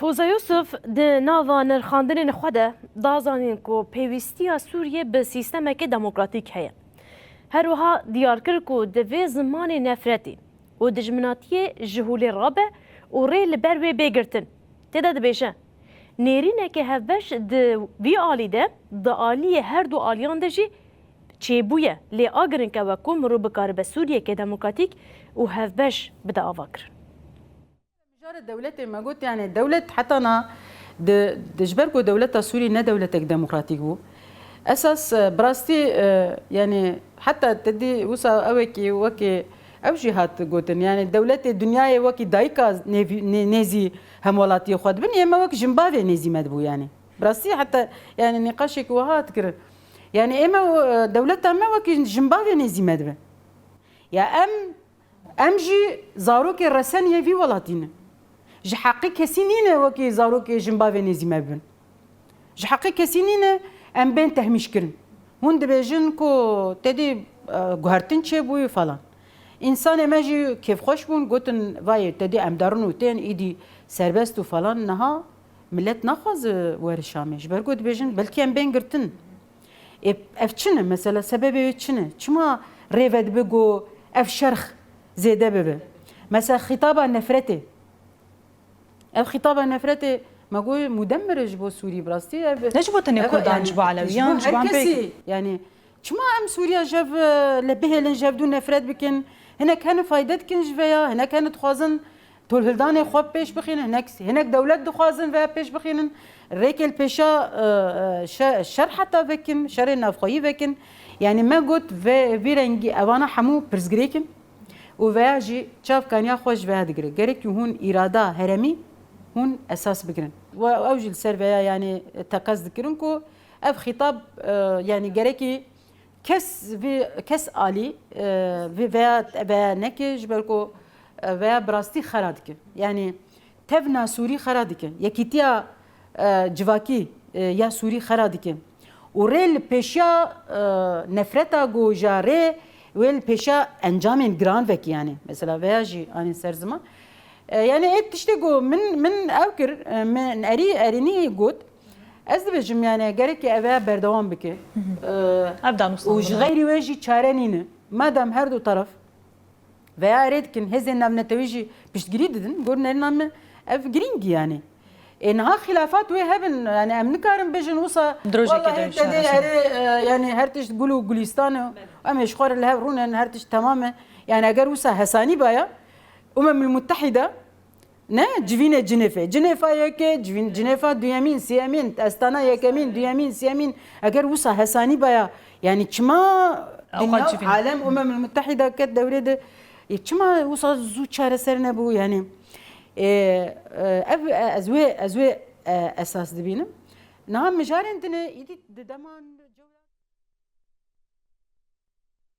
فوزا یوسف د ناوا نرخاندنên xwe de dazanîn ku pêwîstiya Sûriyê bi sîstemekê demokratîk heye. Her wiha diyar kir ku di vê zimanê nefretê û dijminatiyê ji hûlê rabe û rê li ber wê bêgirtin. Têde dibêje nêrîneke hevbeş di vî alî de di aliyê her du aliyan de jî çêbûye lê agirînke weku mirov bikaribe Sûriyekê demokratîk û hevbeş bide ava kirin. الدولة ما قلت يعني دولة حتى أنا دجبركو دولة سوري نا دولتك ديمقراطيك بو أساس براستي يعني حتى تدي وسا أوكي وكي أو جهات قلتن يعني دولة الدنيا وكي دايكا نيزي همولاتي خد بني ما وكي جنبافي نيزي مدبو يعني براستي حتى يعني نقاشك وهات كر يعني إما دولتها ما وكي جنبافي نيزي مدبو يا أم جي زاروكي رسانية في ولاتينا ji heqî kesî nîne wekî zarokê jimbavê nêzî me bibin. Ji heqî kesî nîne em bên tehmîşkirin. Hûn dibêjin ku tedî guhertin çêbûyî falan. İnsanê me jî kêfxweş bûn gotin vayê tedî em darin û tên îdî serbest û falan niha millet naxwaze were Şamê. Ji ber ku dibêjin belkî em bên girtin. Ev çi ne mesela sebebê wê çi ne? Çima rê ve dibe got ev şerx zêde bibe. Mesela xîtaba nefretê اف خطاب نفرتي ما قول مدمر جبو سوري براستي ليش بو تاني كردان جبو علويان جبو عم يعني شما ام سوريا جاب لبهلن جاب دون نفرت بكن هنا كان فايدت كن جفيا هنا كانت خوازن تول هلدان خواب بيش بخين هناك دولت دخوازن فيها بيش بخين ريك البيشا شر حتى بكن شر نافخوي بكن يعني ما قلت في رنجي اوانا حمو برزغريكن وفياجي شاف كان يا خوش في هذا غيرك هون اراده هرمي هون اساس بكرن واوجه السيرفيا يعني تقص ذكرنكو اف خطاب يعني جريكي كس الي في نكي جبركو في براستي خرادك يعني تفنا سوري خرادك يكيتيا جواكي يا سوري خرادك وريل بيشا نفرتا جو جاري ويل بيشا انجامين جران فيك يعني مثلا فياجي اني سرزما يعني ايه تشتكوا من اوكر من اريني جود ازبجم يعني جارك ابا بردوام بك ابدا نص وغيري وجهي تشارنينه مادام هر دو طرف veya اردكن هزن نمنا تويجي باش جريدن قلنا لنا اف جرينج يعني انها خلافات وهبن يعني ام نكارن بجن وصا والله يعني هرتش تقولوا جوليستان ام يشخور لها رونا هرتش تماما يعني اگر وصا حساني بايا المتحدة نه جوینه جنیفا یکی جنیفا دویمین سیامین استانا یکمین دویمین سیامین اگر وصا حسانی بایا يعني چما عالم المتحدة كت دوري ده چما وصا زو چاره سر نبو يعني ازوي اساس دبينم نعم مجارن دنه يدي دمان